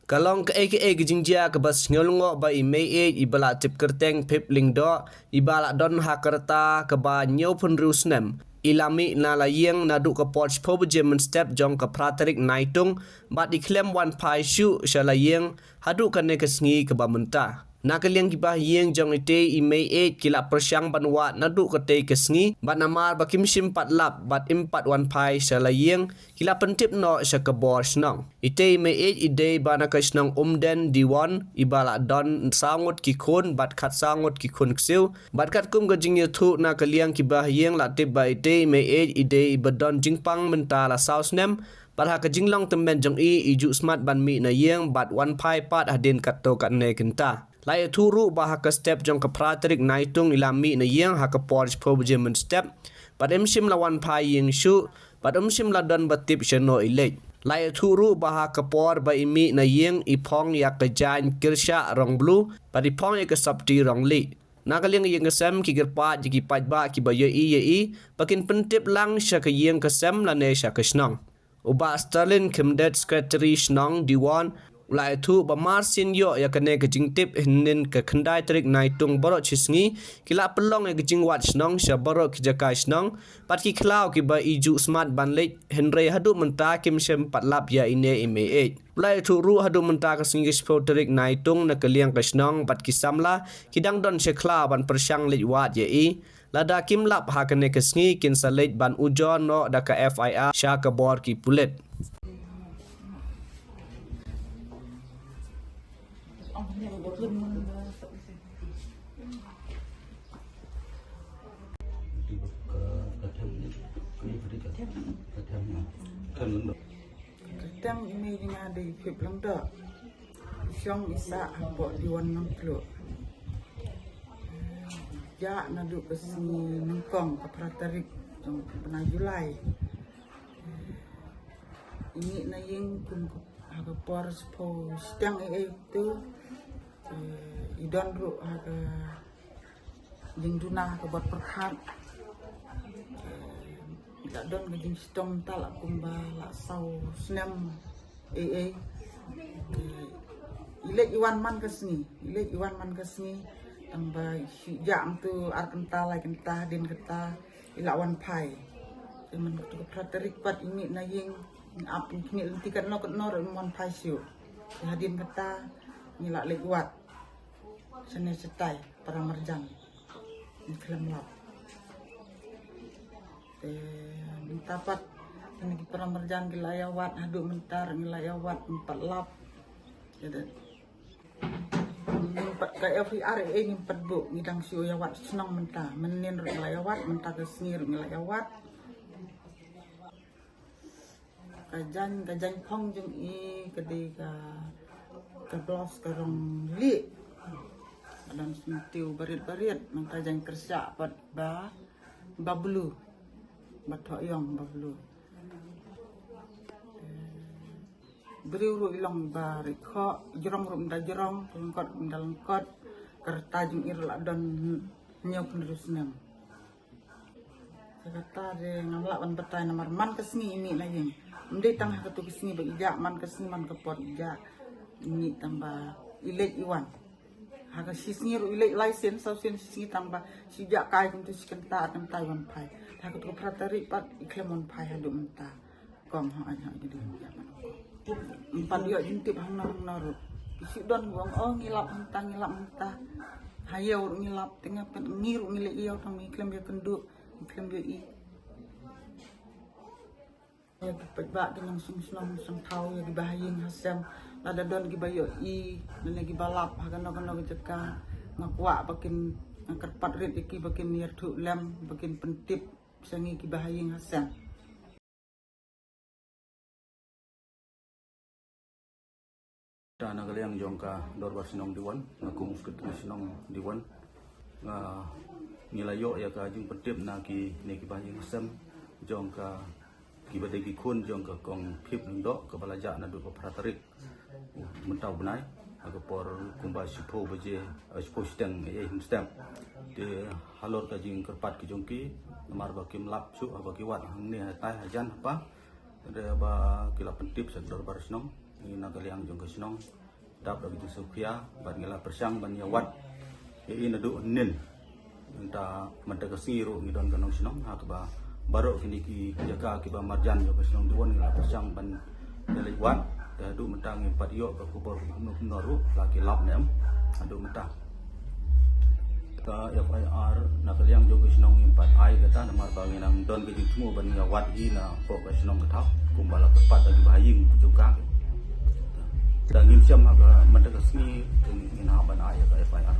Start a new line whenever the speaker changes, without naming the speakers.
Kalong ke gejingjia ke bas ngolngo ba imei ibala tip kerteng pip lingdo ibala don hakerta ke ba nyau pun rusnem ilami na layeng nadu ke porch po bejemen step jong ke praterik naitung bat diklem wan pai shu shalayeng hadu kane kesngi ke ba mentah. Na kaliang kibah yeng jong ite imei kila persyang banwa nadu kete kesngi bat namar bakim sim pat lap bat impat wan pai shalayeng kila pentip no syakabor snong. Ite imei ide bana kesnong umden diwan ibala don sangut kikun bat kat sangut kikun ksiu bat kat kum gajing yutu na kaliang kibah yeng la tip ba ite imei ide ibadon jingpang mentala sausnem Parha ke jinglong temen jong iju smart ban mi na yeng bat wan pai pat hadin kato kat ne kenta. Lai turu bah ke step jong ke praterik naitung ilami na yeng ha ke porch po bejemen step. Bat emsim la wan pai yeng shu bat emsim la don batip sheno ilek. Lai turu bah ke por ba imi na yeng ipong ya ke jan kirsha rong blue bat ipong ya ke sabti rong li. Nakaliang yang kesem ki gerpat jiki pajba ki ba ye bakin pentip lang sya ke yeng kesem la ne sya ke snong. Uba Stalin Kimdet Secretary Snong Diwan Ulai tu bamar sinyo ya kene kejing tip hinin ke kendai terik naitung borok cisngi kila pelong ya kejing wat snong sya borok kejakai snong pat ki klau ki ba iju smart banlik Henry hadu menta kim sem patlap ya ine ime Ulai tu ru hadu menta ke singi spo terik naitung na keliang ke snong pat ki samla kidang don sekla ban persyang lit wat ya Lada kim lap ha kene kesngi kin salit ban ujon no da ka FIR sya ke bor ki pulit.
Ketang ini dengan ada pip lengda, syong isa abok diwan nang teluk. Ya nadu kesini nengkong ke praterik jong pernah Julai. Ini na yeng kum aga por spo stang itu idon ru aga jeng duna ke buat perhat. Tak don ke jeng stom talak kumba lak sau senam ilek iwan man kesini tambah jam tu ar kentah lai kentah din kentah ilawan pai temen tu praterik pat ini na yeng ap ni lentikan no mon pai siu hadin kentah ngilak lekuat sene setai para merjang ni film lap mentapat ini para merjang gilayawat hadu mentar gilayawat empat lap jadi nyimpat ka FIR nyimpat bu ngidang siu yawat senang mentah menin ru layawat mentah ke sengir layawat kajan pong jeng kedi ka blos ka rong li dan sentiu barit mentah jang kerja pat bablu batok yong bablu beriuru ilang barik kok jerong rum da jerong lengkot kerta jeng ir la don nyau penerus nem kata de ngamlak ban betai namar man kesni ini lagi mende tangah ketu kesni ba ija man kesni man kepot ija ini tambah ilek iwan haga sisni ru ilek license sau sin sisni tambah sijak kai tentu sikenta wan pai haga tu pratari pat iklemon pai hadu menta kong ha jadi zaman empat dia jintip hang nor isi don buang ngilap mentah hayau ngilap tengah pen ngiru ngile iyo tang iklim dia kenduk iklim dia ya pejbak dengan sung sang tau ya dibahayin hasam lada don gibayo dan lagi balap hagan no jeka ngakwa bakin ngkerpat rit iki bakin niar tu lem bakin pentip sangi gibahayin hasam
Dana kaliang jongka dorbar sinong diwan ngakum sekretari sinong diwan nilayo ya ka jing pedip na ki neki bahing sem jongka ki badegi kun jongka kong pip ndo ka balaja na du praterik mentau benai aga por kumba sipo beje sipo steng stem de halor ka jing kerpat ki jongki namar bakim lap su bagi wat hang ne tai hajan apa ada ba kila pentip sa dorbar sinong ni nagaliang jong kesnong dap da bitu sukya ban ngela persang ban yawat e nadu nin ta manta kasiru ni don kanong snong ha ba baru kini ki jaga ki ba marjan yo kesnong duan ngela persang ban lewat da du mentang empat yo ka kubur noru laki lap nem adu mentang ka FIR nakaliang jong kesnong empat ai kata namar bagi nang don ke jutmu ban yawat ina pok kesnong ketap kumbala kepat bagi bahaying juga dan ngim siam aga mata kesni ngin haban ai ka FIR